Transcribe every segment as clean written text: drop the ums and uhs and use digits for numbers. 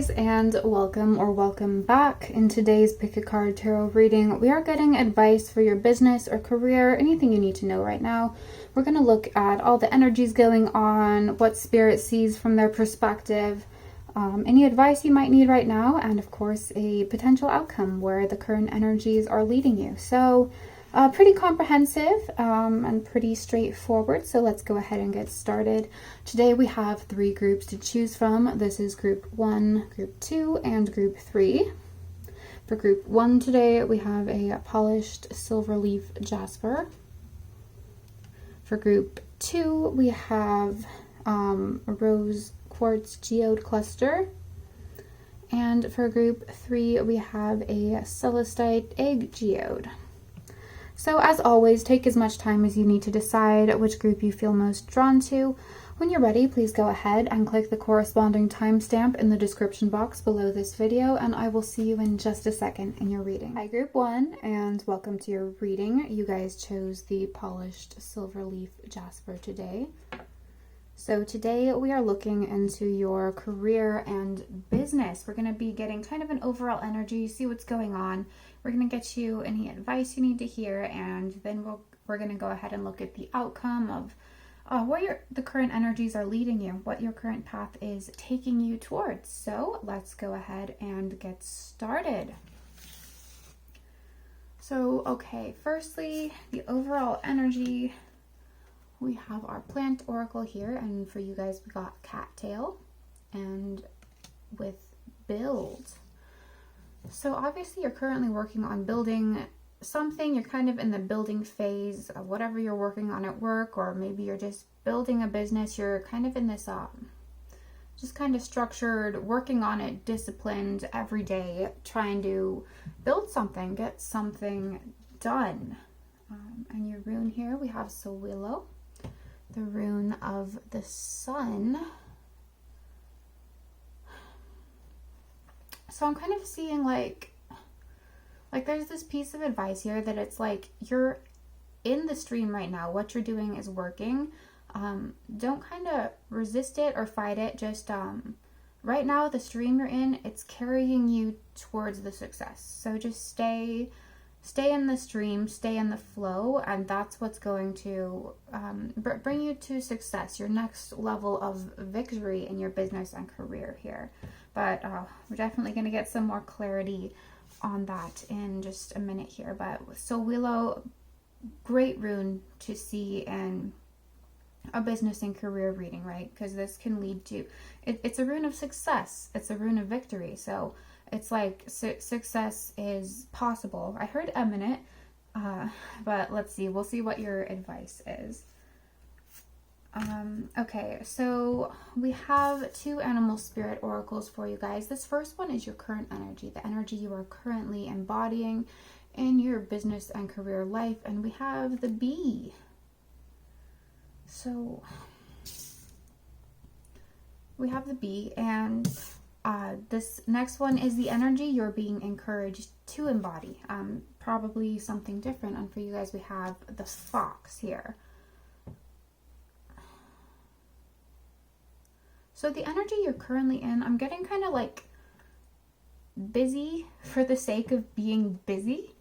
guys, and welcome back. In today's Pick a Card Tarot reading, we are getting advice for your business or career, anything you need to know right now. We're going to look at all the energies going on, what Spirit sees from their perspective, any advice you might need right now, and of course a potential outcome where the current energies are leading you. So pretty comprehensive and pretty straightforward, so let's go ahead and get started. Today we have 3 groups to choose from. This is group 1, group 2, and group 3. For group 1 today we have a polished silver leaf jasper. For group 2 we have a rose quartz geode cluster. And for group 3 we have a celestite egg geode. So as always, take as much time as you need to decide which group you feel most drawn to. When you're ready, please go ahead and click the corresponding timestamp in the description box below this video, and I will see you in just a second in your reading. Hi group 1, and welcome to your reading. You guys chose the polished silver leaf jasper today. So today we are looking into your career and business. We're going to be getting kind of an overall energy, see what's going on. We're going to get you any advice you need to hear, and then we're going to go ahead and look at the outcome of where the current energies are leading you, what your current path is taking you towards. So let's go ahead and get started. So, okay, firstly, the overall energy. We have our plant oracle here, and for you guys we got cattail and with build. So obviously you're currently working on building something. You're kind of in the building phase of whatever you're working on at work, or maybe you're just building a business. You're kind of in this just kind of structured, working on it, disciplined every day, trying to build something, get something done. And your rune here, we have Sowilo, the rune of the sun. So I'm kind of seeing like there's this piece of advice here that it's like you're in the stream right now. What you're doing is working. Don't kind of resist it or fight it. Just right now, the stream you're in, it's carrying you towards the success. So just stay in the stream, stay in the flow, and that's what's going to bring you to success, your next level of victory in your business and career here. But we're definitely going to get some more clarity on that in just a minute here. But so Willow, great rune to see in a business and career reading, right? Because this can lead to, it's a rune of success. It's a rune of victory. So it's like success is possible. I heard imminent, but let's see. We'll see what your advice is. Okay, so we have 2 animal spirit oracles for you guys. This first one is your current energy, the energy you are currently embodying in your business and career life. And we have the bee. So we have the bee, and this next one is the energy you're being encouraged to embody. Probably something different. And for you guys, we have the fox here. So the energy you're currently in, I'm getting kind of like busy for the sake of being busy.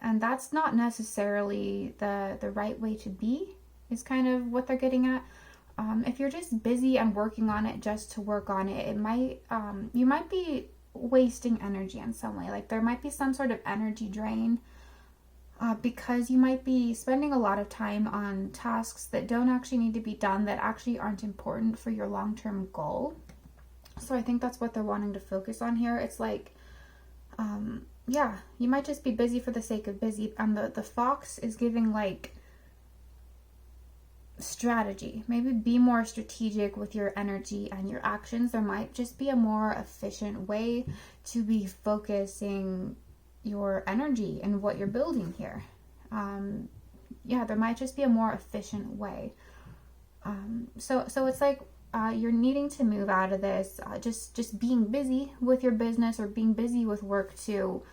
And that's not necessarily the right way to be, is kind of what they're getting at. If you're just busy and working on it just to work on it, it might you might be wasting energy in some way. Like there might be some sort of energy drain because you might be spending a lot of time on tasks that don't actually need to be done, that actually aren't important for your long-term goal. So I think that's what they're wanting to focus on here. It's like, yeah, you might just be busy for the sake of busy. And the fox is giving like strategy. Maybe be more strategic with your energy and your actions. There might just be a more efficient way to be focusing your energy and what you're building here. Yeah, there might just be a more efficient way. So it's like you're needing to move out of this just being busy with your business or being busy with work to,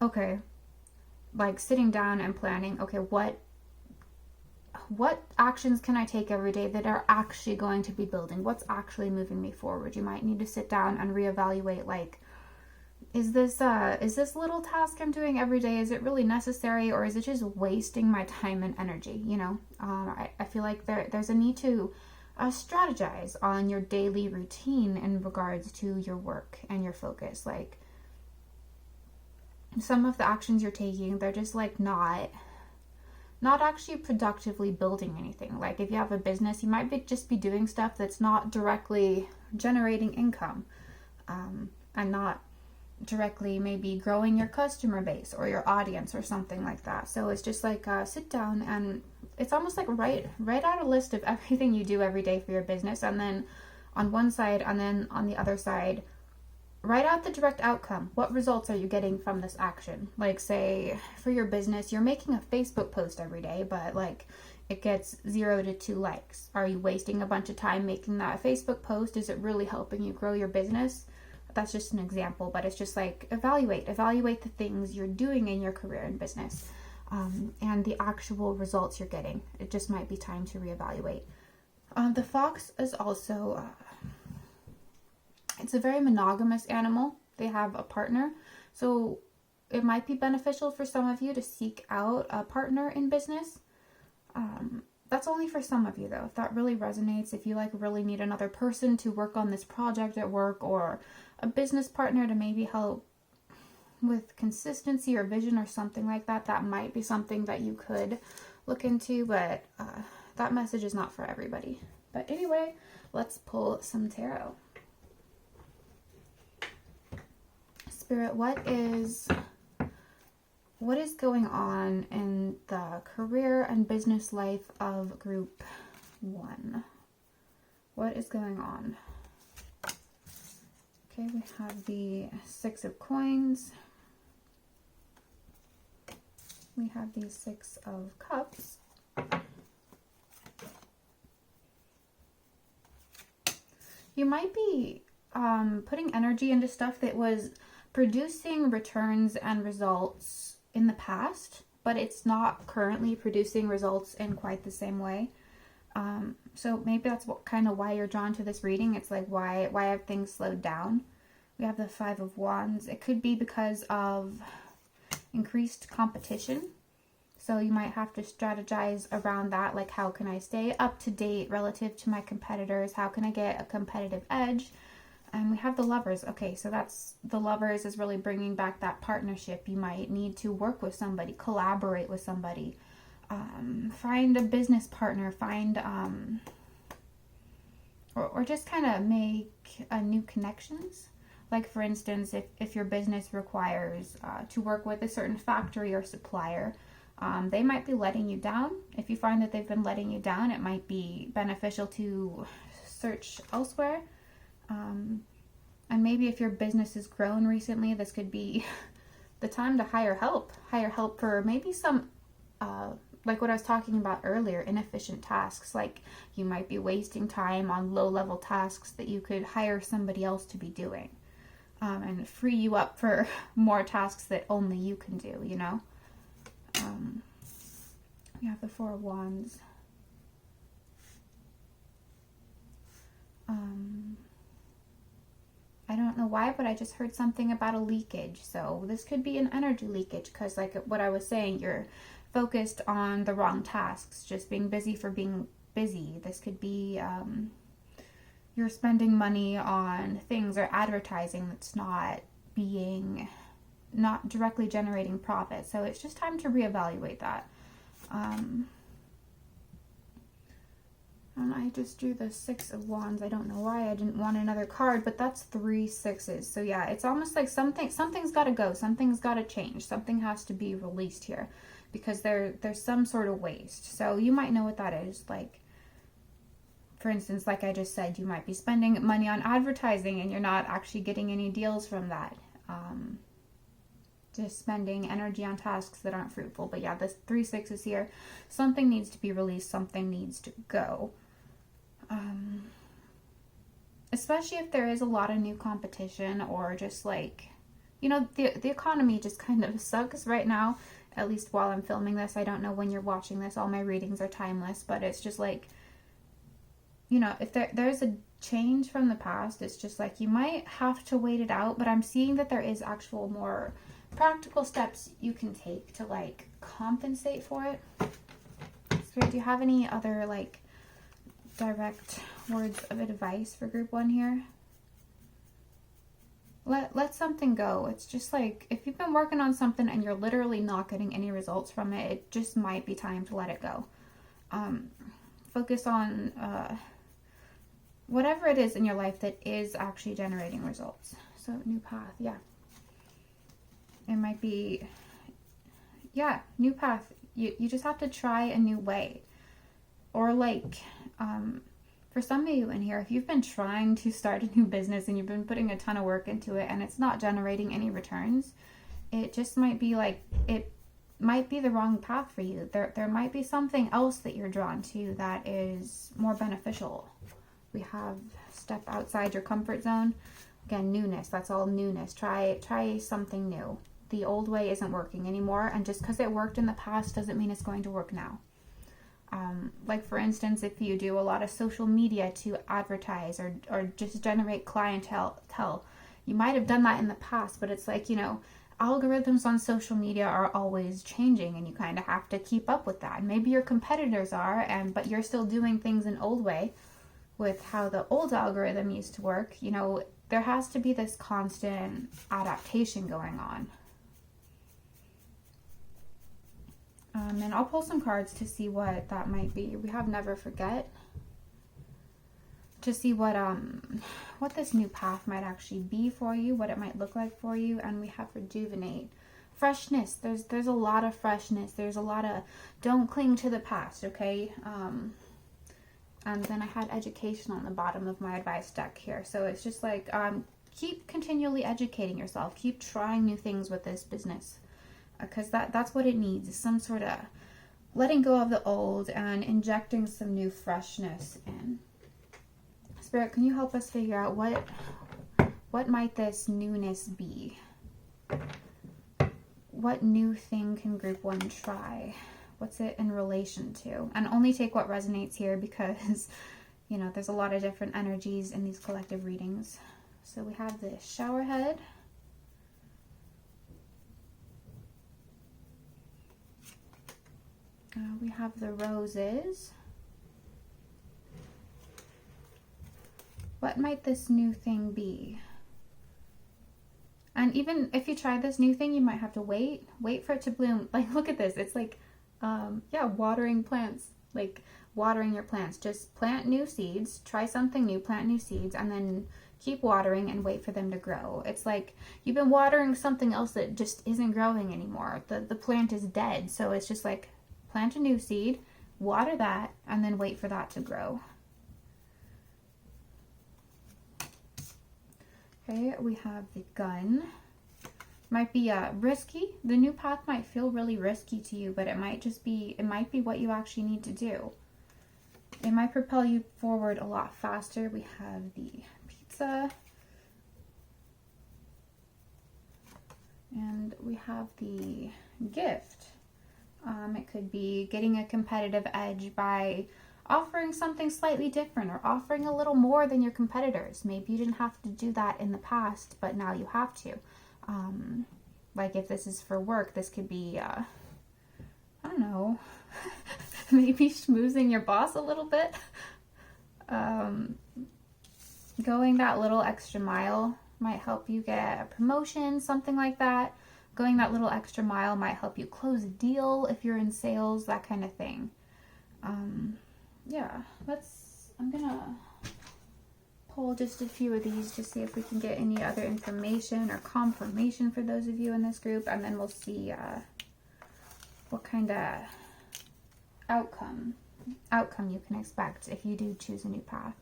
okay, like sitting down and planning, okay, what actions can I take every day that are actually going to be building? What's actually moving me forward? You might need to sit down and reevaluate, like, is this little task I'm doing every day, is it really necessary, or is it just wasting my time and energy? You know, I feel like there's a need to strategize on your daily routine in regards to your work and your focus. Like, some of the actions you're taking, they're just like not actually productively building anything. Like, if you have a business, you might just be doing stuff that's not directly generating income, and not directly maybe growing your customer base or your audience or something like that. So it's just like, sit down, and it's almost like write out a list of everything you do every day for your business, and then on one side, and then on the other side, write out the direct outcome. What results are you getting from this action? Like, say for your business, you're making a Facebook post every day, but like it gets 0 to 2 likes. Are you wasting a bunch of time making that Facebook post? Is it really helping you grow your business? That's just an example, but it's just like, evaluate the things you're doing in your career and business, and the actual results you're getting. It just might be time to reevaluate. The fox is also, it's a very monogamous animal. They have a partner, so it might be beneficial for some of you to seek out a partner in business. That's only for some of you though. If that really resonates, if you like really need another person to work on this project at work, or a business partner to maybe help with consistency or vision or something like that, that might be something that you could look into, but that message is not for everybody. But anyway, let's pull some tarot. Spirit, what is going on in the career and business life of group 1? What is going on? Okay, we have the 6 of coins. We have the 6 of cups. You might be putting energy into stuff that was producing returns and results in the past, but it's not currently producing results in quite the same way. So maybe that's kind of why you're drawn to this reading. It's like, why have things slowed down? We have the 5 of Wands. It could be because of increased competition. So you might have to strategize around that. Like, how can I stay up to date relative to my competitors? How can I get a competitive edge? And we have the Lovers. Okay, so that's the Lovers is really bringing back that partnership. You might need to work with somebody, collaborate with somebody, find a business partner, find or just kind of make new connections. Like, for instance, if your business requires to work with a certain factory or supplier, they might be letting you down. If you find that they've been letting you down, it might be beneficial to search elsewhere. And maybe if your business has grown recently, this could be the time to hire help for maybe some, like what I was talking about earlier, inefficient tasks. Like, you might be wasting time on low-level tasks that you could hire somebody else to be doing, and free you up for more tasks that only you can do, you know? We have the 4 of Wands. I don't know why, but I just heard something about a leakage. So this could be an energy leakage, because like what I was saying, you're focused on the wrong tasks, just being busy for being busy. This could be you're spending money on things or advertising that's not directly generating profit. So it's just time to reevaluate that. And I just drew the 6 of Wands. I don't know why I didn't want another card, but that's 3 6s. So yeah, it's almost like something's got to go. Something's got to change. Something has to be released here, because there's some sort of waste. So you might know what that is. Like, for instance, like I just said, you might be spending money on advertising and you're not actually getting any deals from that. Just spending energy on tasks that aren't fruitful. But yeah, this 3 6s here. Something needs to be released. Something needs to go. Especially if there is a lot of new competition, or just like, you know, the economy just kind of sucks right now, at least while I'm filming this. I don't know when you're watching this. All my readings are timeless, but it's just like, you know, if there's a change from the past, it's just like you might have to wait it out, but I'm seeing that there is actual more practical steps you can take to like compensate for it. Spirit, do you have any other like direct words of advice for group 1 here? Let something go. It's just like, if you've been working on something and you're literally not getting any results from it, it just might be time to let it go. Focus on whatever it is in your life that is actually generating results. So new path, yeah. It might be, yeah, new path. You just have to try a new way. Or like, for some of you in here, if you've been trying to start a new business and you've been putting a ton of work into it and it's not generating any returns, it just might be like, it might be the wrong path for you. There might be something else that you're drawn to that is more beneficial. We have step outside your comfort zone. Again, newness. That's all newness. Try something new. The old way isn't working anymore, and just because it worked in the past doesn't mean it's going to work now. Like for instance, if you do a lot of social media to advertise or just generate clientele, you might have done that in the past, but it's like, you know, algorithms on social media are always changing and you kind of have to keep up with that. Maybe your competitors are, but you're still doing things an old way with how the old algorithm used to work. You know, there has to be this constant adaptation going on. And I'll pull some cards to see what that might be. We have Never Forget, to see what this new path might actually be for you, what it might look like for you. And we have Rejuvenate, freshness. There's a lot of freshness. There's a lot of don't cling to the past, okay? And then I had Education on the bottom of my advice deck here. So it's just like, keep continually educating yourself. Keep trying new things with this business. Because that's what it needs, is some sort of letting go of the old and injecting some new freshness in. Spirit, can you help us figure out what might this newness be? What new thing can group 1 try? What's it in relation to? And only take what resonates here, because, you know, there's a lot of different energies in these collective readings. So we have the Showerhead. We have the Roses. What might this new thing be? And even if you try this new thing, you might have to wait for it to bloom. Like, look at this. It's like, yeah, watering plants, like watering your plants. Just plant new seeds, try something new, plant new seeds, and then keep watering and wait for them to grow. It's like you've been watering something else that just isn't growing anymore. The plant is dead. So it's just like, plant a new seed, water that, and then wait for that to grow. Okay, we have the Gun. Might be risky. The new path might feel really risky to you, but it might be what you actually need to do. It might propel you forward a lot faster. We have the Pizza. And we have the Gift. It could be getting a competitive edge by offering something slightly different or offering a little more than your competitors. Maybe you didn't have to do that in the past, but now you have to. Like if this is for work, this could be, I don't know, maybe schmoozing your boss a little bit. Going that little extra mile might help you get a promotion, something like that. Going that little extra mile might help you close a deal if you're in sales, that kind of thing. Yeah, I'm gonna pull just a few of these to see if we can get any other information or confirmation for those of you in this group, and then we'll see what kind of outcome you can expect if you do choose a new path.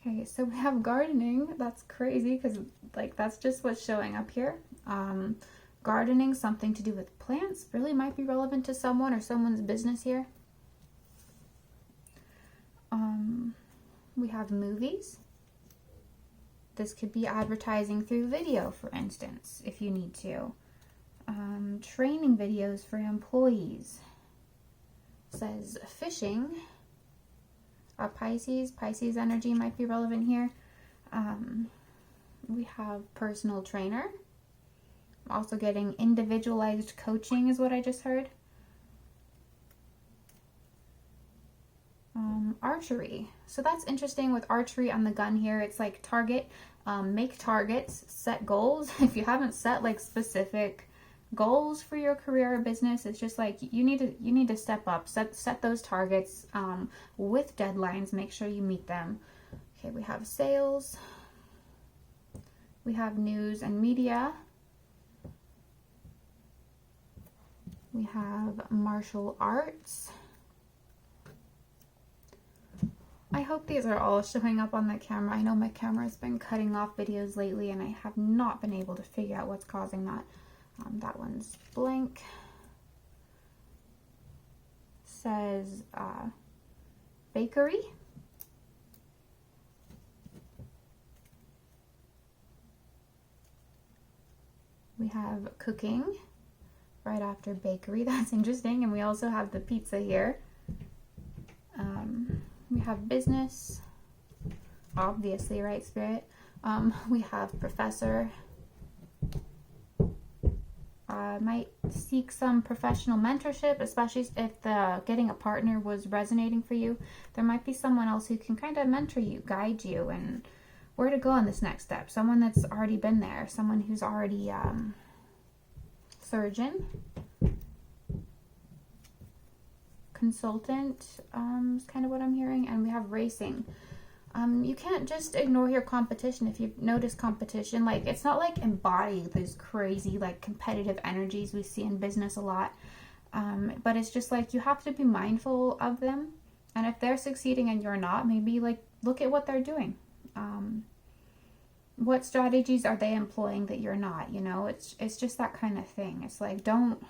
Okay, so we have gardening. That's crazy because like that's just what's showing up here. Gardening, something to do with plants, really might be relevant to someone or someone's business here. We have movies. This could be advertising through video, for instance, if you need to. training videos for employees. Says fishing. Pisces energy might be relevant here. We have personal trainer. Also getting individualized coaching is what I just heard. Archery. So that's interesting with archery on the gun here. It's like target, make targets, set goals. If you haven't set like specific goals for your career or business, it's just like you need to step up, set those targets with deadlines. Make sure you meet them. Okay, we have sales. We have news and media. We have martial arts. I hope these are all showing up on the camera. I know my camera has been cutting off videos lately and I have not been able to figure out what's causing that. That one's blank. Says bakery. We have cooking right after bakery. That's interesting. And we also have the pizza here. We have business, obviously, right, Spirit? We have professor. Might seek some professional mentorship, especially if the getting a partner was resonating for you. There might be someone else who can kind of mentor you, guide you, and where to go on this next step. Someone that's already been there, someone who's already surgeon, consultant is kind of what I'm hearing. And we have racing. You can't just ignore your competition. If you notice competition, like it's not like embody those crazy like competitive energies we see in business a lot, but it's just like you have to be mindful of them, and if they're succeeding and you're not, maybe like look at what they're doing. What strategies are they employing that you're not? You know, it's just that kind of thing. It's like don't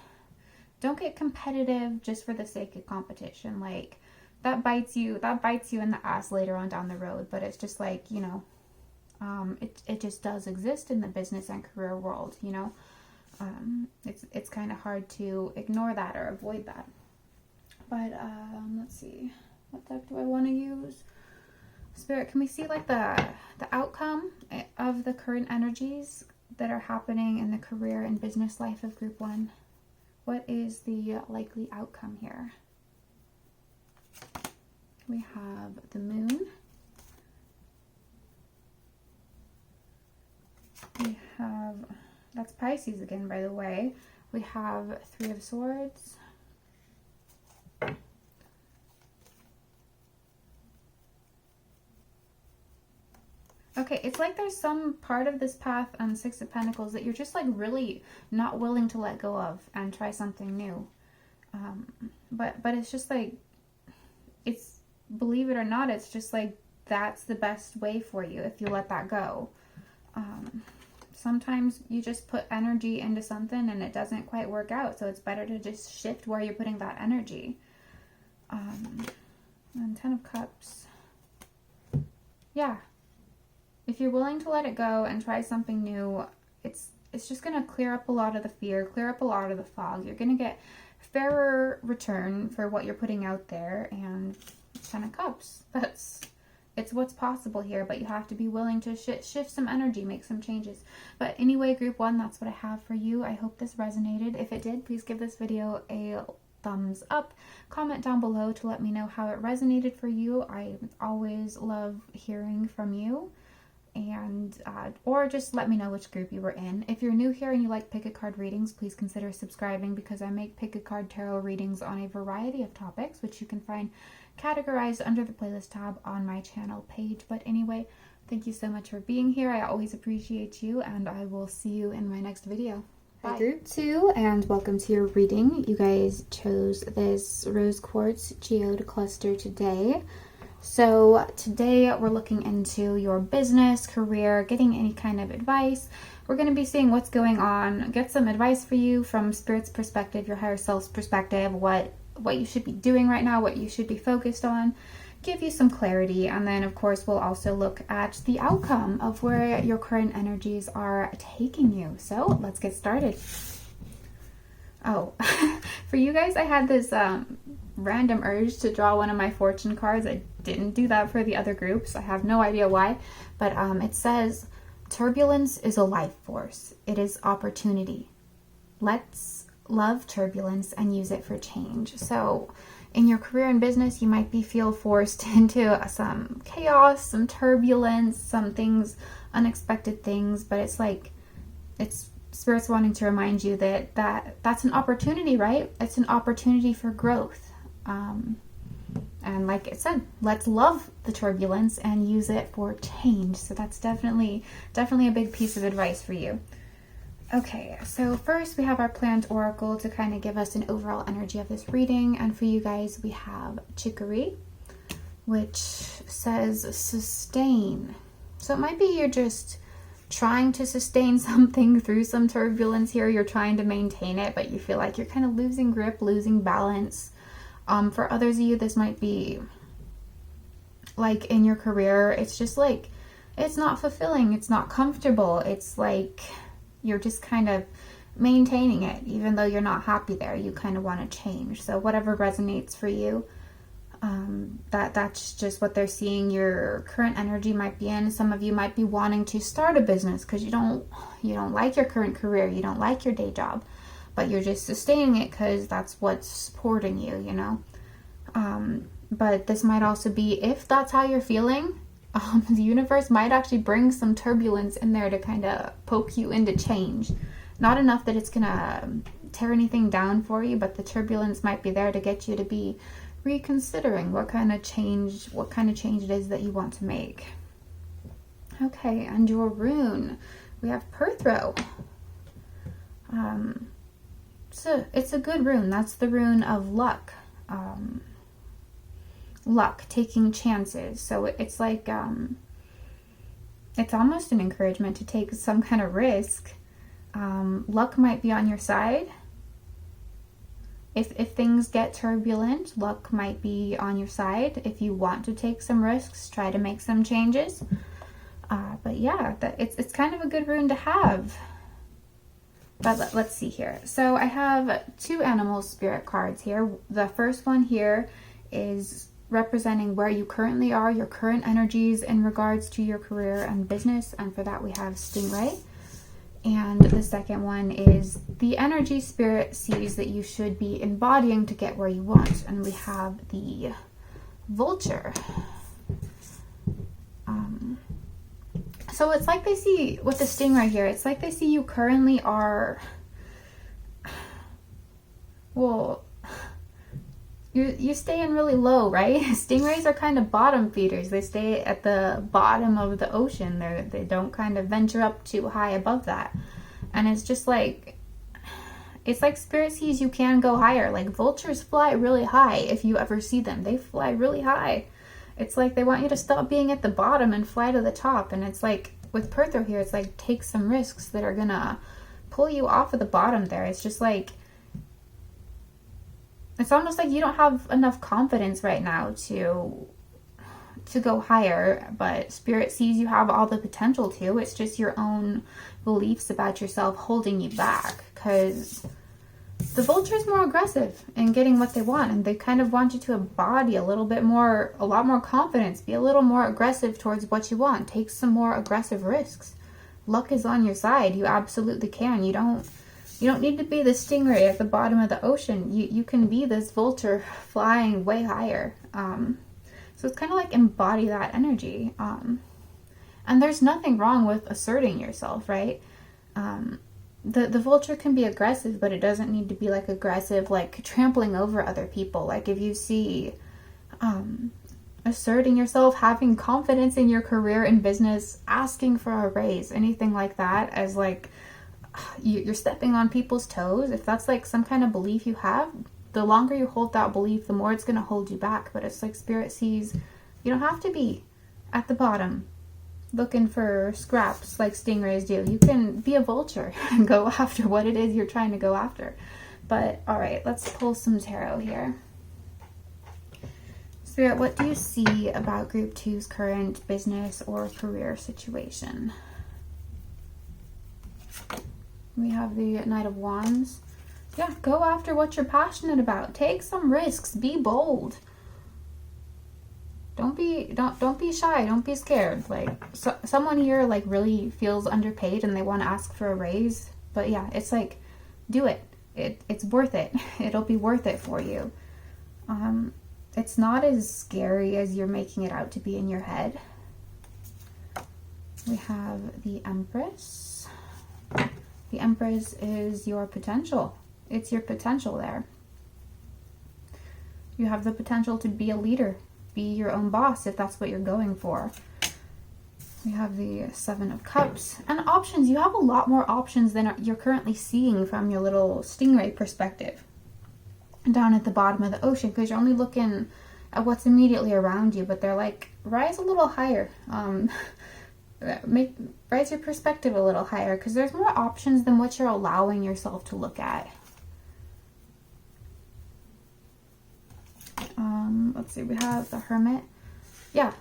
get competitive just for the sake of competition. Like that bites you in the ass later on down the road. But it's just like, you know, it just does exist in the business and career world, you know. It's kind of hard to ignore that or avoid that. But let's see, what deck do I want to use? Spirit, can we see like the outcome of the current energies that are happening in the career and business life of group 1? What is the likely outcome here? We have the moon. We have, that's Pisces again, by the way. We have 3 of Swords. Okay, it's like there's some part of this path on 6 of Pentacles that you're just like really not willing to let go of and try something new. But it's just like, it's, believe it or not, it's just like that's the best way for you if you let that go. Sometimes you just put energy into something and it doesn't quite work out, so it's better to just shift where you're putting that energy. And 10 of Cups. Yeah. If you're willing to let it go and try something new, it's just going to clear up a lot of the fear, clear up a lot of the fog. You're going to get fairer return for what you're putting out there. And 10 of Cups, it's what's possible here, but you have to be willing to shift some energy, make some changes. But anyway, group 1, that's what I have for you. I hope this resonated. If it did, please give this video a thumbs up. Comment down below to let me know how it resonated for you. I always love hearing from you. And or just let me know which group you were in. If you're new here and you like pick a card readings, please consider subscribing, because I make pick a card tarot readings on a variety of topics, which you can find categorized under the playlist tab on my channel page. But anyway, thank you so much for being here. I always appreciate you, and I will see you in my next video. Bye. Hi, group 2, and welcome to your reading. You guys chose this rose quartz geode cluster today. So today we're looking into your business, career, getting any kind of advice. We're going to be seeing what's going on, get some advice for you from Spirit's perspective, your higher self's perspective, what you should be doing right now, what you should be focused on, give you some clarity. And then of course we'll also look at the outcome of where your current energies are taking you. So let's get started. Oh, for you guys, I had this random urge to draw one of my fortune cards. I didn't do that for the other groups. I have no idea why, but it says, turbulence is a life force. It is opportunity. Let's love turbulence and use it for change. So in your career and business, you might feel forced into some chaos, some turbulence, some things, unexpected things, but it's like, it's Spirit's wanting to remind you that that's an opportunity, right? It's an opportunity for growth. And like it said, let's love the turbulence and use it for change. So that's definitely a big piece of advice for you. Okay, so first we have our plant oracle to kind of give us an overall energy of this reading. And for you guys, we have chicory, which says sustain. So it might be you're just trying to sustain something through some turbulence here. You're trying to maintain it, but you feel like you're kind of losing grip, losing balance. For others of you, this might be like in your career, it's just like, it's not fulfilling. It's not comfortable. It's like you're just kind of maintaining it, even though you're not happy there. You kind of want to change. So whatever resonates for you, that's just what they're seeing your current energy might be in. Some of you might be wanting to start a business because you don't like your current career, you don't like your day job, but you're just sustaining it because that's what's supporting you, you know. But this might also be, if that's how you're feeling, the universe might actually bring some turbulence in there to kind of poke you into change. Not enough that it's gonna tear anything down for you, but the turbulence might be there to get you to be reconsidering what kind of change it is that you want to make. Okay, and your rune, we have Perthro. So it's a good rune. That's the rune of luck. Luck, taking chances. So it's like it's almost an encouragement to take some kind of risk. Luck might be on your side. If things get turbulent, luck might be on your side. If you want to take some risks, try to make some changes. But yeah, it's kind of a good rune to have. But let's see here. So I have two animal spirit cards here. The first one here is representing where you currently are, your current energies in regards to your career and business. And for that we have Stingray. And the second one is the energy Spirit sees that you should be embodying to get where you want. And we have the Vulture. So it's like they see, with the Stingray here, it's like they see you currently are, well, you stay in really low, right? Stingrays are kind of bottom feeders. They stay at the bottom of the ocean. They don't kind of venture up too high above that. And it's just like, it's like Spirit sees you can go higher. Like vultures fly really high. If you ever see them, they fly really high. It's like they want you to stop being at the bottom and fly to the top. And it's like with Perthro here, it's like take some risks that are gonna pull you off of the bottom there. It's just like, it's almost like you don't have enough confidence right now to go higher, but Spirit sees you have all the potential to. It's just your own beliefs about yourself holding you back, because the vulture is more aggressive in getting what they want, and they kind of want you to embody a lot more confidence, be a little more aggressive towards what you want, take some more aggressive risks. Luck is on your side. You absolutely can. You don't need to be the stingray at the bottom of the ocean. You can be this vulture flying way higher. So it's kind of like embody that energy. And there's nothing wrong with asserting yourself, right? The vulture can be aggressive, but it doesn't need to be like aggressive, like trampling over other people. Like if you see asserting yourself, having confidence in your career and business, asking for a raise, anything like that, as like you're stepping on people's toes, if that's like some kind of belief you have, the longer you hold that belief, the more it's going to hold you back. But it's like Spirit sees you don't have to be at the bottom looking for scraps like stingrays do. You can be a vulture and go after what it is you're trying to go after. But all right, let's pull some tarot here. Spirit, what do you see about Group 2's current business or career situation? We have the Knight of Wands. Yeah, go after what you're passionate about. Take some risks. Be bold. Don't be shy. Don't be scared. Like, someone here like really feels underpaid and they want to ask for a raise. But yeah, it's like, do it. It's worth it. It'll be worth it for you. It's not as scary as you're making it out to be in your head. We have the Empress. The Empress is your potential. It's your potential there. You have the potential to be a leader, be your own boss if that's what you're going for. We have the Seven of Cups. And options. You have a lot more options than you're currently seeing from your little stingray perspective down at the bottom of the ocean, because you're only looking at what's immediately around you. But they're like, rise a little higher. Raise your perspective a little higher, because there's more options than what you're allowing yourself to look at. Let's see, we have the Hermit. Yeah.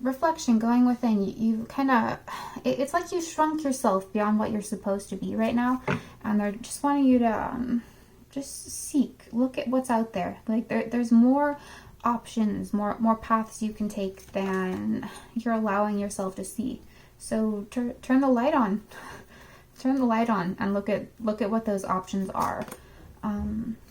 Reflection, going within. You kind of, it's like you shrunk yourself beyond what you're supposed to be right now, and they're just wanting you to just seek, look at what's out there. Like, there's more options, more paths you can take than you're allowing yourself to see. So turn the light on. Turn the light on and look at what those options are.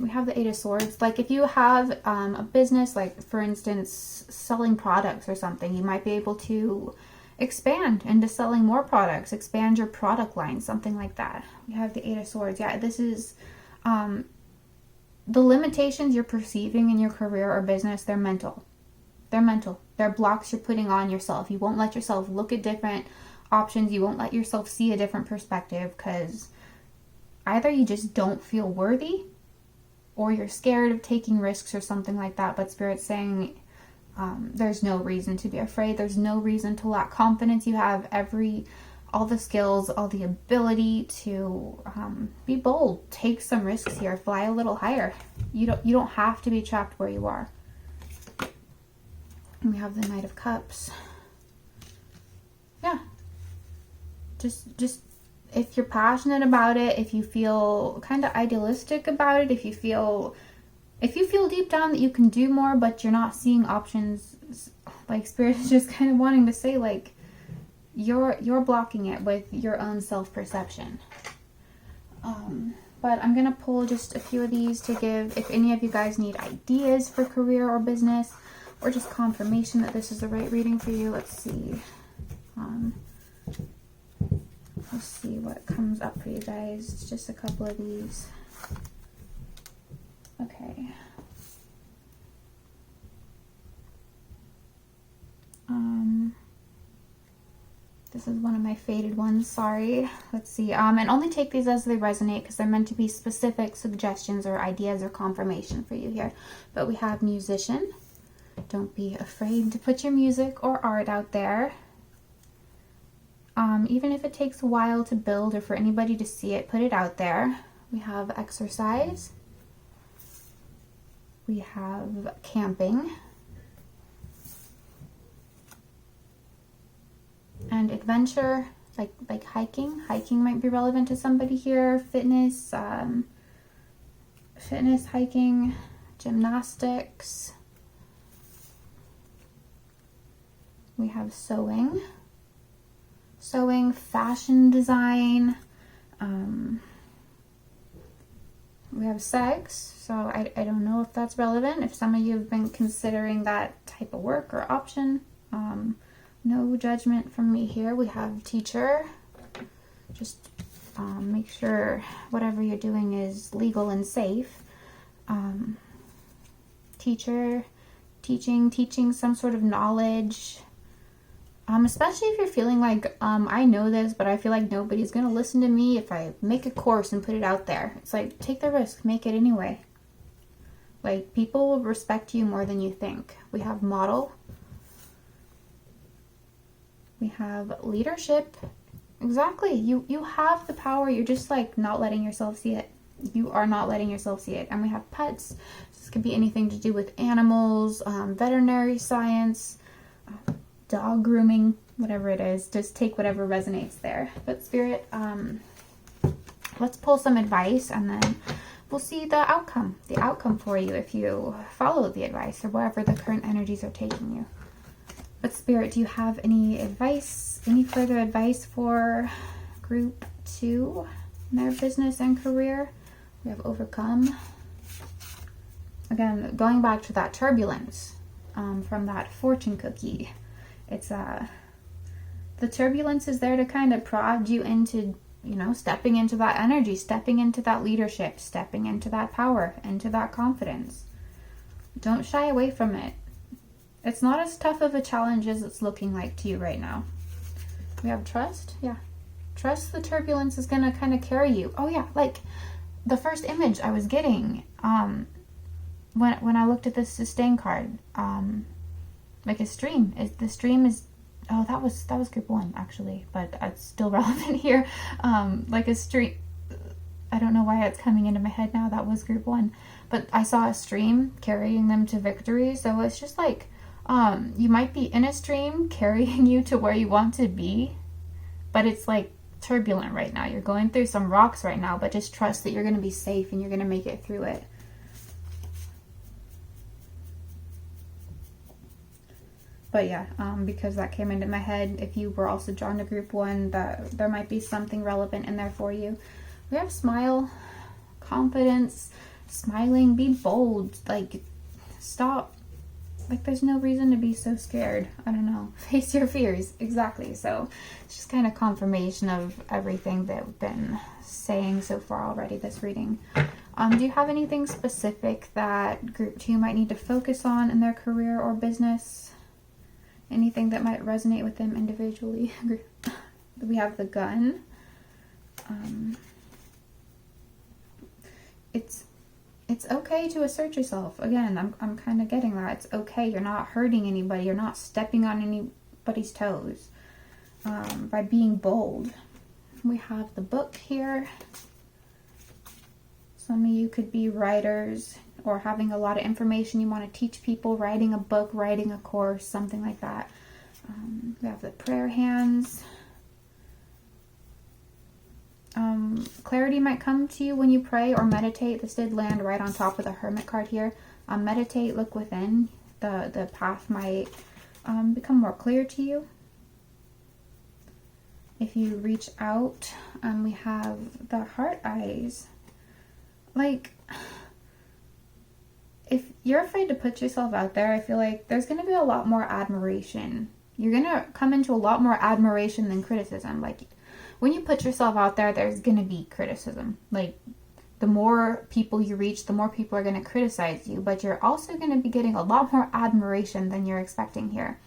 We have the Eight of Swords. Like, if you have a business, like for instance selling products or something, you might be able to expand into selling more products, expand your product line, something like that. We have the Eight of Swords. Yeah, this is the limitations you're perceiving in your career or business. They're mental. They're mental. They're blocks you're putting on yourself. You won't let yourself look at different options. You won't let yourself see a different perspective, because either you just don't feel worthy, or you're scared of taking risks or something like that. But Spirit's saying there's no reason to be afraid. There's no reason to lack confidence. You have all the skills, all the ability to be bold. Take some risks here. Fly a little higher. You don't have to be trapped where you are. And we have the Knight of Cups. Yeah. Just if you're passionate about it, if you feel kind of idealistic about it, if you feel deep down that you can do more, but you're not seeing options, like Spirit is just kind of wanting to say, like, you're blocking it with your own self-perception. But I'm gonna pull just a few of these to give, if any of you guys need ideas for career or business, or just confirmation that this is the right reading for you. Let's see. Let's see what comes up for you guys. It's just a couple of these. Okay. This is one of my faded ones, sorry. Let's see. And only take these as they resonate, because they're meant to be specific suggestions or ideas or confirmation for you here. But we have Musician. Don't be afraid to put your music or art out there. Even if it takes a while to build or for anybody to see it, put it out there. We have Exercise. We have Camping. And Adventure, like hiking. Hiking might be relevant to somebody here. Fitness, hiking, gymnastics. We have Sewing. Sewing, fashion design. We have Sex, so I don't know if that's relevant. If some of you have been considering that type of work or option, no judgment from me here. We have Teacher. Just make sure whatever you're doing is legal and safe. Teacher, teaching some sort of knowledge. Especially if you're feeling like, I know this, but I feel like nobody's going to listen to me if I make a course and put it out there. It's like, take the risk, make it anyway. Like, people will respect you more than you think. We have Model. We have Leadership. Exactly. You have the power. You're just like not letting yourself see it. You are not letting yourself see it. And we have Pets. This could be anything to do with animals, veterinary science, dog grooming, whatever it is. Just take whatever resonates there. But Spirit, let's pull some advice, and then we'll see the outcome for you if you follow the advice or wherever the current energies are taking you. But Spirit, do you have any advice, any further advice for group 2 in their business and career? We have overcome. Again, going back to that turbulence from that fortune cookie. It's the turbulence is there to kind of prod you into, you know, stepping into that energy, stepping into that leadership, stepping into that power, into that confidence. Don't shy away from it. It's not as tough of a challenge as it's looking like to you right now. We have trust. Yeah. Trust the turbulence is going to kind of carry you. Oh yeah, like the first image I was getting when I looked at this sustain card, like a stream. The stream is, oh, that was group 1 actually, but it's still relevant here. Like a stream, I don't know why it's coming into my head now. That was group 1, but I saw a stream carrying them to victory. So it's just like, you might be in a stream carrying you to where you want to be, but it's like turbulent right now. You're going through some rocks right now, but just trust that you're going to be safe and you're going to make it through it. But yeah, because that came into my head, if you were also drawn to group 1, that there might be something relevant in there for you. We have smile, confidence, smiling, be bold, like stop. Like there's no reason to be so scared. I don't know. Face your fears. Exactly. So it's just kind of confirmation of everything that we've been saying so far already this reading. Do you have anything specific that group 2 might need to focus on in their career or business? Anything that might resonate with them individually? We have the gun. It's okay to assert yourself. Again, I'm kind of getting that. It's okay. You're not hurting anybody. You're not stepping on anybody's toes by being bold. We have the book here. Some of you could be writers or having a lot of information you want to teach people, writing a book, writing a course, something like that. We have the prayer hands. Clarity might come to you when you pray or meditate. This did land right on top of the Hermit card here. Meditate, look within. The path might become more clear to you. If you reach out, we have the heart eyes. Like, if you're afraid to put yourself out there, I feel like there's going to be a lot more admiration. You're going to come into a lot more admiration than criticism. Like, when you put yourself out there, there's going to be criticism. Like, the more people you reach, the more people are going to criticize you. But you're also going to be getting a lot more admiration than you're expecting here.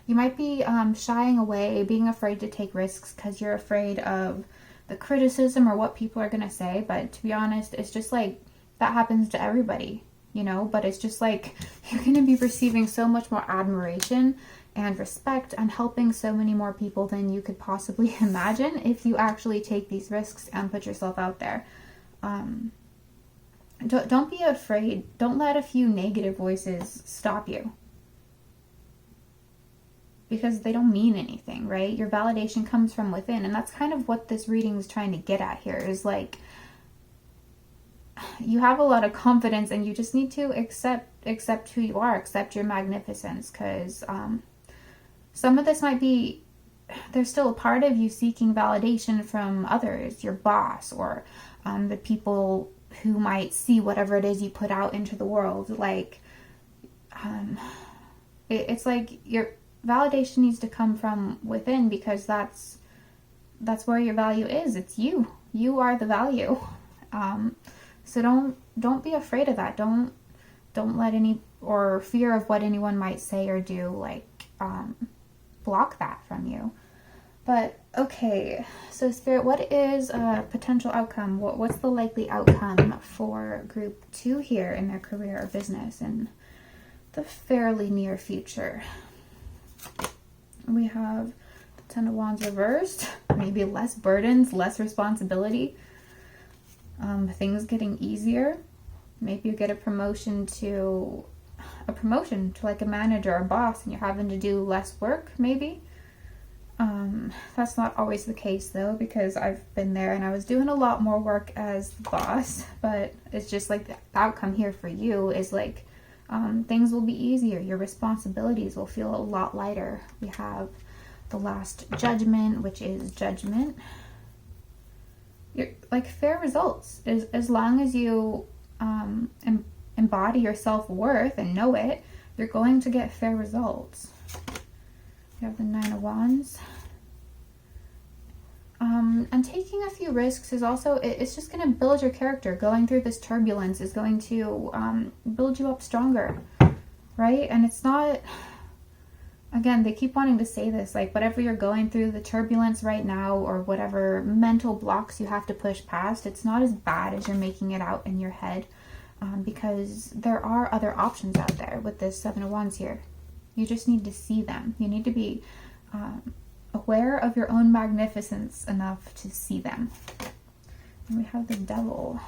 You might be shying away, being afraid to take risks because you're afraid of the criticism or what people are going to say. But to be honest, it's just like, that happens to everybody, you know? But it's just like, you're going to be receiving so much more admiration and respect and helping so many more people than you could possibly imagine if you actually take these risks and put yourself out there. Don't be afraid. Don't let a few negative voices stop you, because they don't mean anything, right? Your validation comes from within, and that's kind of what this reading is trying to get at here, is like, you have a lot of confidence and you just need to accept who you are, accept your magnificence, because some of this might be, there's still a part of you seeking validation from others, your boss, or the people who might see whatever it is you put out into the world. Like, it's like your validation needs to come from within, because that's where your value is. It's you. You are the value. So don't be afraid of that. Don't let any, or fear of what anyone might say or do, like, block that from you. But okay, so Spirit, what is a potential outcome? What's the likely outcome for group 2 here in their career or business in the fairly near future? We have the Ten of Wands reversed, maybe less burdens, less responsibility, things getting easier. Maybe you get a promotion to like a manager or a boss, and you're having to do less work, maybe. That's not always the case though, because I've been there and I was doing a lot more work as the boss, but it's just like the outcome here for you is like things will be easier. Your responsibilities will feel a lot lighter. We have the last judgment, which is judgment. You're like fair results as long as you embody your self-worth and know it, you're going to get fair results. You have the 9 of Wands. And taking a few risks is also, it's just going to build your character. Going through this turbulence is going to build you up stronger, right? And it's not, again, they keep wanting to say this, like whatever you're going through, the turbulence right now, or whatever mental blocks you have to push past, it's not as bad as you're making it out in your head, because there are other options out there with this 7 of Wands here. You just need to see them. You need to be aware of your own magnificence enough to see them. And we have the Devil.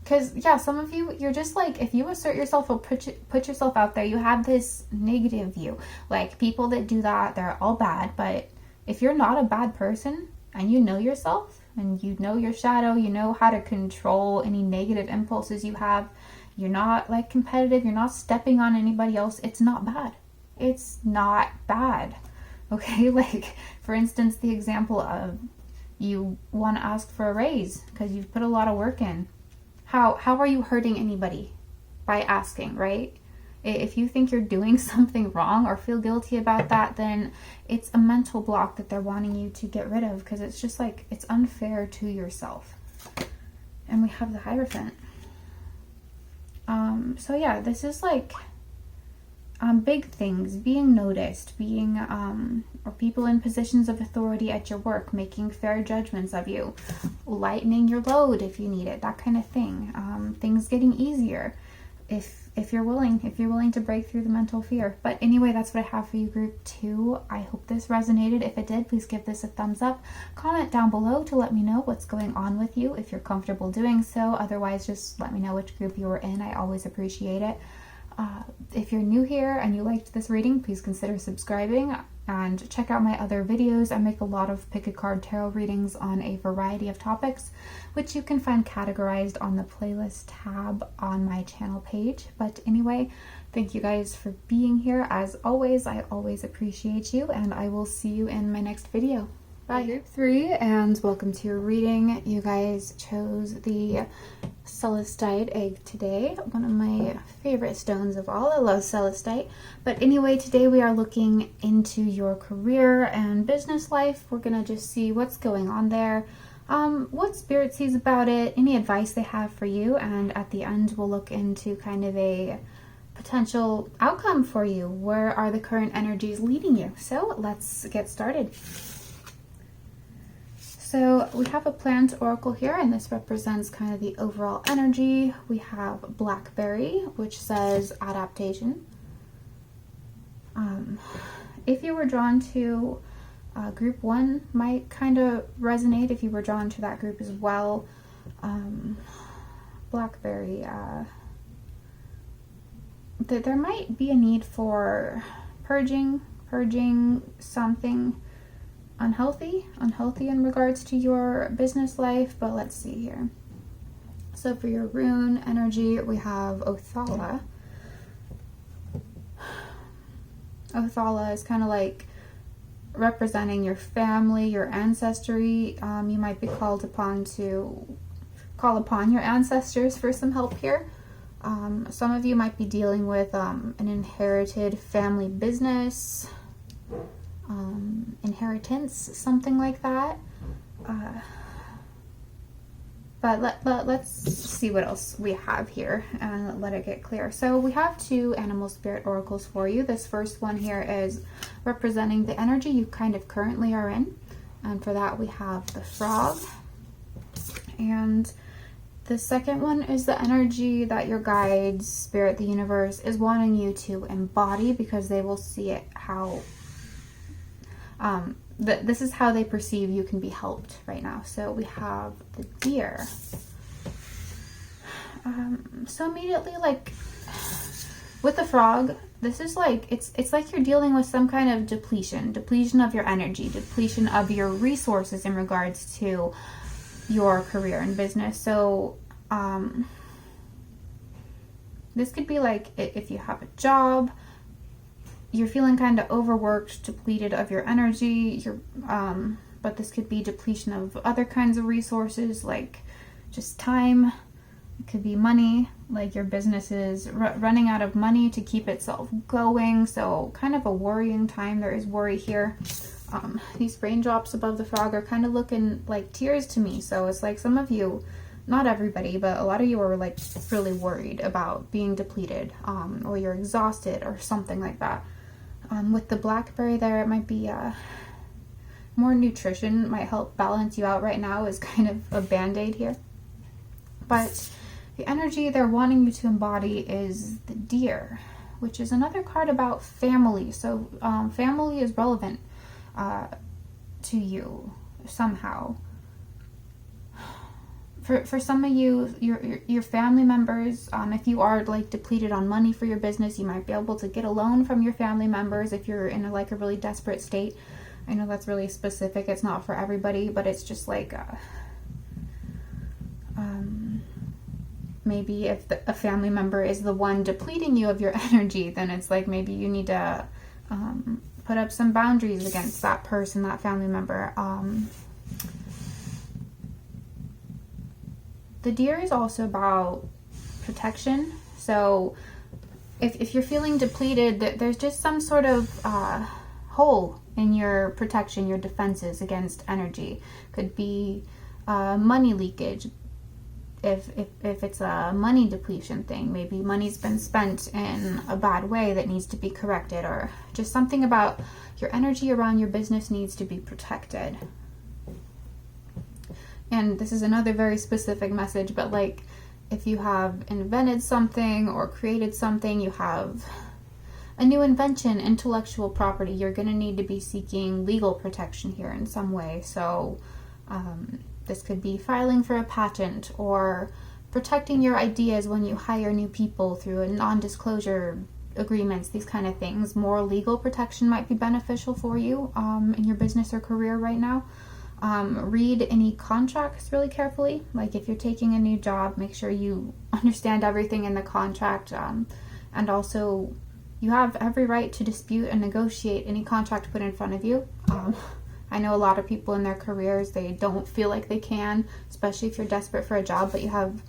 Because, yeah, some of you, you're just like, if you assert yourself or put yourself out there, you have this negative view. Like, people that do that, they're all bad. But if you're not a bad person and you know yourself and you know your shadow, you know how to control any negative impulses you have, you're not like competitive, you're not stepping on anybody else, it's not bad. It's not bad. Okay, like for instance, the example of you want to ask for a raise because you've put a lot of work in. How are you hurting anybody by asking, right? If you think you're doing something wrong or feel guilty about that, then it's a mental block that they're wanting you to get rid of, because it's just like, it's unfair to yourself. And we have the Hierophant. So yeah, this is like big things, being noticed, being or people in positions of authority at your work making fair judgments of you, lightening your load if you need it, that kind of thing. Things getting easier if you're willing to break through the mental fear. But anyway, that's what I have for you, group 2. I hope this resonated. If it did, please give this a thumbs up. Comment down below to let me know what's going on with you if you're comfortable doing so. Otherwise, just let me know which group you were in. I always appreciate it. If you're new here and you liked this reading, please consider subscribing and check out my other videos. I make a lot of pick a card tarot readings on a variety of topics, which you can find categorized on the playlist tab on my channel page. But anyway, thank you guys for being here. As always, I always appreciate you, and I will see you in my next video. Bye. Group 3, and welcome to your reading. You guys chose the celestite egg today, one of my favorite stones of all. I love celestite. But anyway, today we are looking into your career and business life. We're gonna just see what's going on there, what Spirit sees about it, any advice they have for you, and at the end we'll look into kind of a potential outcome for you. Where are the current energies leading you? So let's get started. So we have a plant oracle here, and this represents kind of the overall energy. We have blackberry, which says adaptation. If you were drawn to group 1, might kind of resonate if you were drawn to that group as well. Blackberry, there might be a need for purging something unhealthy in regards to your business life. But let's see here. So for your rune energy, we have Othala. Othala is kind of like representing your family, your ancestry. You might be called upon to call upon your ancestors for some help here. Some of you might be dealing with an inherited family business, inheritance, something like that. But let's see what else we have here and let it get clear. So we have 2 animal spirit oracles for you. This first one here is representing the energy you kind of currently are in. And for that we have the frog. And the second one is the energy that your guides, spirit, the universe is wanting you to embody, because they will see it how this is how they perceive you can be helped right now. So we have the deer. So immediately, like, With the frog, this is like, it's like you're dealing with some kind of depletion of your energy, depletion of your resources in regards to your career and business. So this could be like if you have a job, you're feeling kind of overworked, depleted of your energy, but this could be depletion of other kinds of resources, like just time. It could be money, like your business is running out of money to keep itself going. So kind of a worrying time. There is worry here. These raindrops above the frog are kind of looking like tears to me. So it's like some of you, not everybody, but a lot of you are like really worried about being depleted, or you're exhausted or something like that. With the blackberry there, it might be more nutrition might help balance you out right now, is kind of a band-aid here. But the energy they're wanting you to embody is the deer, which is another card about family. So family is relevant to you somehow. For some of you, your family members, if you are like depleted on money for your business, you might be able to get a loan from your family members if you're in a really desperate state. I know that's really specific. It's not for everybody, but it's just like maybe if a family member is the one depleting you of your energy, then it's like maybe you need to put up some boundaries against that person, that family member. The deer is also about protection. So if you're feeling depleted, there's just some sort of hole in your protection, your defenses against energy. Could be money leakage. If it's a money depletion thing, maybe money's been spent in a bad way that needs to be corrected, or just something about your energy around your business needs to be protected. And this is another very specific message, but like if you have invented something or created something, you have a new invention, intellectual property, you're going to need to be seeking legal protection here in some way. So this could be filing for a patent or protecting your ideas when you hire new people through a non-disclosure agreements, these kind of things. More legal protection might be beneficial for you in your business or career right now. Read any contracts really carefully. Like if you're taking a new job, make sure you understand everything in the contract. And also you have every right to dispute and negotiate any contract put in front of you. I know a lot of people in their careers, they don't feel like they can, especially if you're desperate for a job, but you have,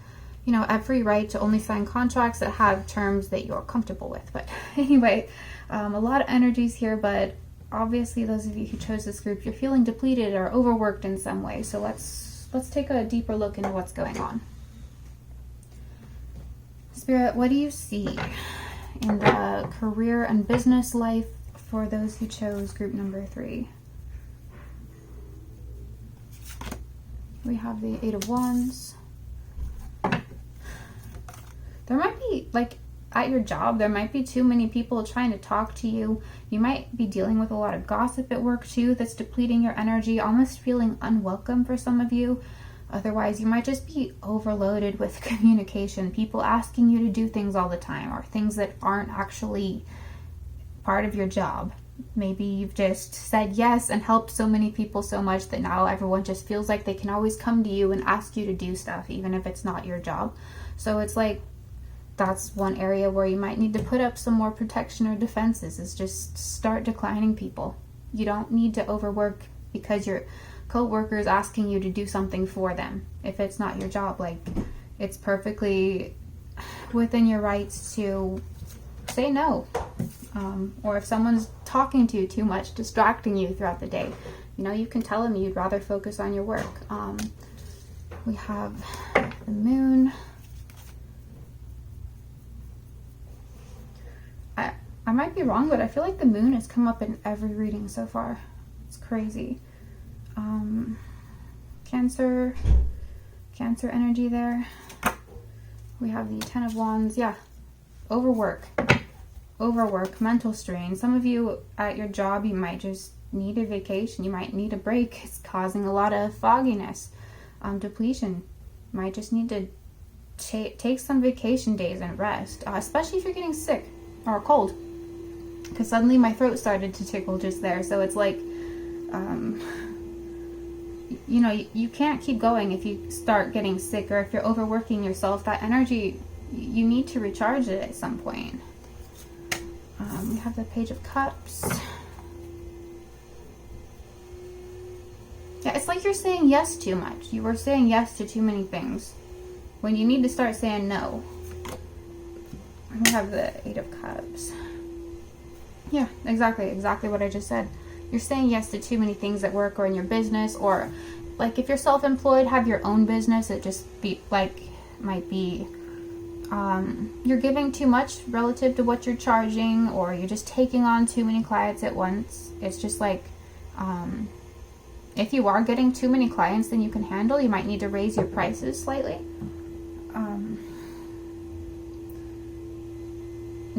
every right to only sign contracts that have terms that you're comfortable with. But anyway, a lot of energies here, but obviously those of you who chose this group, you're feeling depleted or overworked in some way. So let's take a deeper look into what's going on. Spirit, what do you see in the career and business life for those who chose group number 3? We have the 8 of Wands. There might be, like, at your job, there might be too many people trying to talk to you. You might be dealing with a lot of gossip at work too that's depleting your energy, almost feeling unwelcome for some of you. Otherwise, you might just be overloaded with communication, people asking you to do things all the time, or things that aren't actually part of your job. Maybe you've just said yes and helped so many people so much that now everyone just feels like they can always come to you and ask you to do stuff, even if it's not your job. So it's like, that's one area where you might need to put up some more protection or defenses, is just start declining people. You don't need to overwork because your co-worker is asking you to do something for them. If it's not your job, like, it's perfectly within your rights to say no. Or if someone's talking to you too much, distracting you throughout the day, you can tell them you'd rather focus on your work. We have the moon. I might be wrong, but I feel like the moon has come up in every reading so far. It's crazy. Cancer energy there. We have the 10 of Wands. Yeah, overwork, mental strain. Some of you at your job, you might just need a vacation. You might need a break. It's causing a lot of fogginess, depletion. You might just need to take some vacation days and rest, especially if you're getting sick. or a cold. Because suddenly my throat started to tickle just there. So it's like, you know, you can't keep going if you start getting sick, or if you're overworking yourself. That energy, you need to recharge it at some point. We have the Page of Cups. Yeah, it's like you're saying yes too much. You were saying yes to too many things when you need to start saying no. We have the Eight of Cups. Yeah, exactly what I just said. You're saying yes to too many things at work or in your business, or like if you're self-employed, have your own business. It just be like, might be you're giving too much relative to what you're charging, or you're just taking on too many clients at once. It's just like, if you are getting too many clients than you can handle, you might need to raise your prices slightly.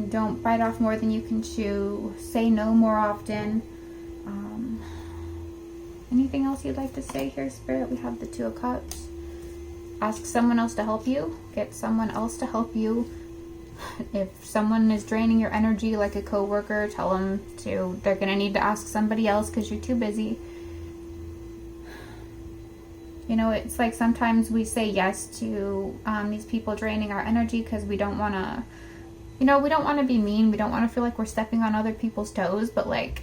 Don't bite off more than you can chew. Say no more often. Anything else you'd like to say here, Spirit? We have the Two of Cups. Ask someone else to help you. Get someone else to help you. If someone is draining your energy, like a coworker, tell them they're going to need to ask somebody else because you're too busy. You know, it's like sometimes we say yes to these people draining our energy because we don't want to, you know, we don't want to be mean. We don't want to feel like we're stepping on other people's toes, but like,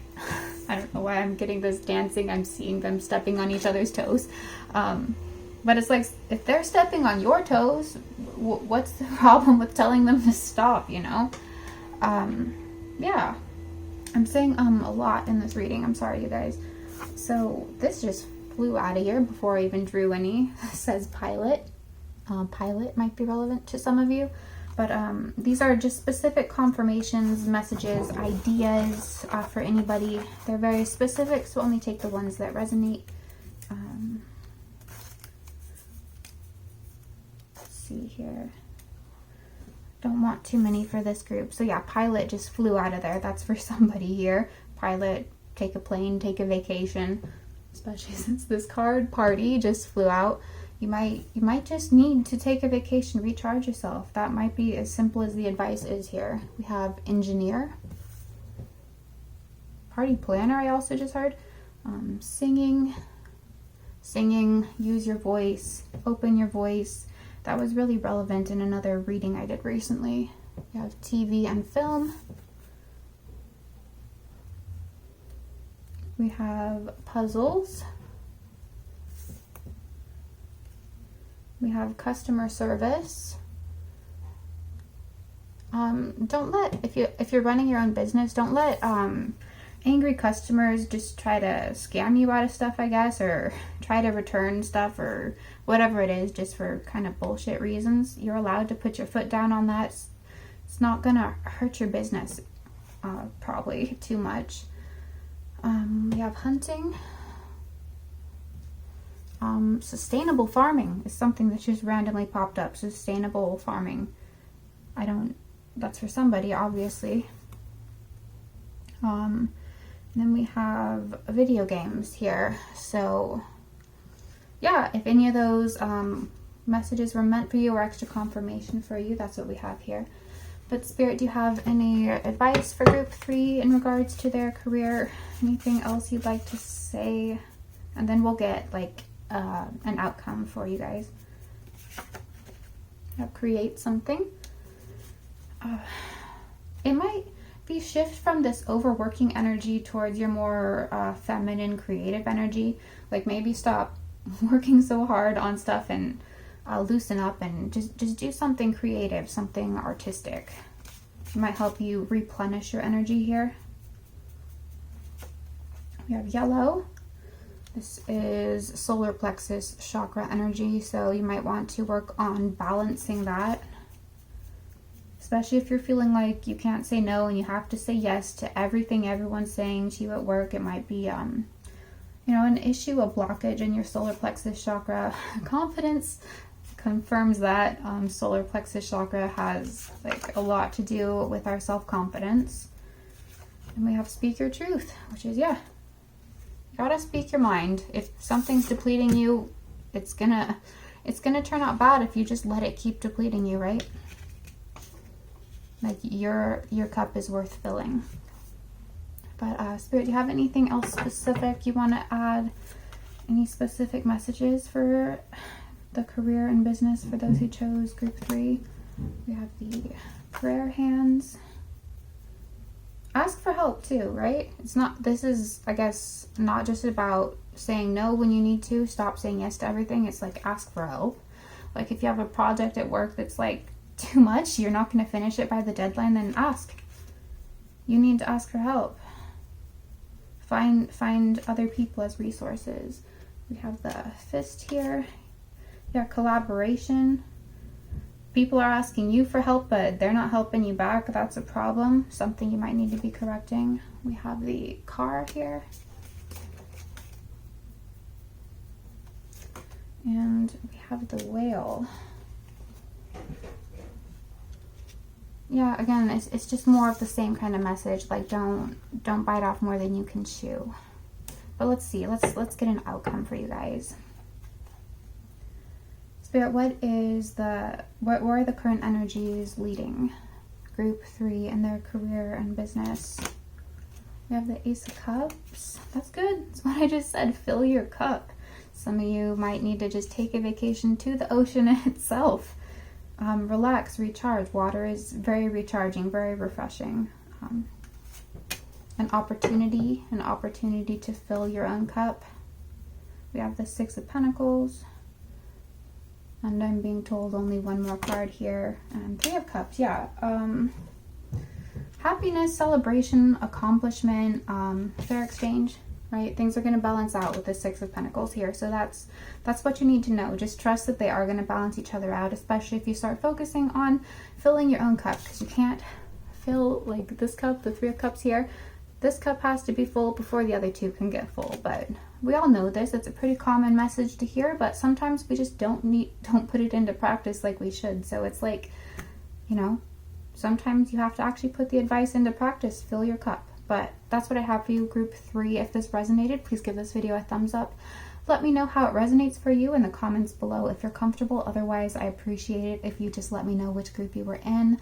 I don't know why I'm getting this dancing. I'm seeing them stepping on each other's toes. But it's like, if they're stepping on your toes, what's the problem with telling them to stop, you know? Yeah. I'm saying a lot in this reading. I'm sorry, you guys. So this just flew out of here before I even drew any. It says pilot. Pilot might be relevant to some of you. But these are just specific confirmations, messages, ideas for anybody. They're very specific, so only take the ones that resonate. Let's see here. Don't want too many for this group. So yeah, pilot just flew out of there. That's for somebody here. Pilot, take a plane, take a vacation. Especially since this card, party, just flew out. You might just need to take a vacation, recharge yourself. That might be as simple as the advice is here. We have engineer, party planner. I also just heard singing, use your voice, open your voice. That was really relevant in another reading I did recently. We have TV and film. We have puzzles. We have customer service. Don't let, if you're running your own business, don't let angry customers just try to scam you out of stuff, I guess, or try to return stuff or whatever it is, just for kind of bullshit reasons. You're allowed to put your foot down on that. It's not gonna hurt your business probably too much. We have hunting. Sustainable farming is something that just randomly popped up. Sustainable farming. That's for somebody, obviously. Then we have video games here. So, yeah, if any of those messages were meant for you or extra confirmation for you, that's what we have here. But Spirit, do you have any advice for group 3 in regards to their career? Anything else you'd like to say? And then we'll get like an outcome for you guys. Create something. It might be shift from this overworking energy towards your more feminine, creative energy. Like maybe stop working so hard on stuff and loosen up and just do something creative, something artistic. It might help you replenish your energy here. We have yellow. This is solar plexus chakra energy, so you might want to work on balancing that. Especially if you're feeling like you can't say no and you have to say yes to everything everyone's saying to you at work. It might be, an issue, a blockage in your solar plexus chakra. Confidence confirms that solar plexus chakra has like a lot to do with our self-confidence. And we have speak your truth, which is, you gotta speak your mind. If something's depleting you, it's gonna turn out bad if you just let it keep depleting you, right? Like your cup is worth filling. But Spirit, do you have anything else specific you want to add? Any specific messages for the career and business for those who chose group 3? We have the prayer hands. Ask for help too, right? This is, I guess, not just about saying no when you need to. Stop saying yes to everything. It's like, ask for help. Like if you have a project at work that's like too much, you're not going to finish it by the deadline, then ask. You need to ask for help. Find other people as resources. We have the fist here. Yeah, collaboration. People are asking you for help, but they're not helping you back. That's a problem. Something you might need to be correcting. We have the car here. And we have the whale. Yeah, again, it's just more of the same kind of message. Like don't bite off more than you can chew. But let's see. Let's get an outcome for you guys. Spirit, what are the current energies leading group 3 in their career and business? We have the Ace of Cups. That's good. That's what I just said. Fill your cup. Some of you might need to just take a vacation to the ocean itself. Relax, recharge. Water is very recharging, very refreshing. An opportunity to fill your own cup. We have the Six of Pentacles. And I'm being told only one more card here. And Three of Cups, yeah. Happiness, celebration, accomplishment, fair exchange, right? Things are going to balance out with the Six of Pentacles here. So that's what you need to know. Just trust that they are going to balance each other out, especially if you start focusing on filling your own cup. Because you can't fill, like this cup, the Three of Cups here. This cup has to be full before the other two can get full. But we all know this. It's a pretty common message to hear, but sometimes we just don't put it into practice like we should. So it's like, you know, sometimes you have to actually put the advice into practice. Fill your cup. But that's what I have for you, group 3. If this resonated, please give this video a thumbs up. Let me know how it resonates for you in the comments below if you're comfortable. Otherwise, I appreciate it if you just let me know which group you were in.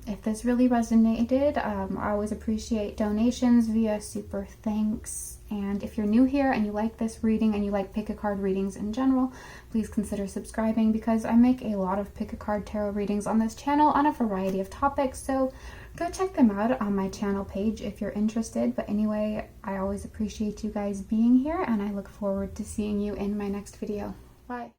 If this really resonated, I always appreciate donations via super thanks. And if you're new here and you like this reading and you like pick a card readings in general, please consider subscribing because I make a lot of pick a card tarot readings on this channel on a variety of topics. So go check them out on my channel page if you're interested. But anyway, I always appreciate you guys being here and I look forward to seeing you in my next video. Bye.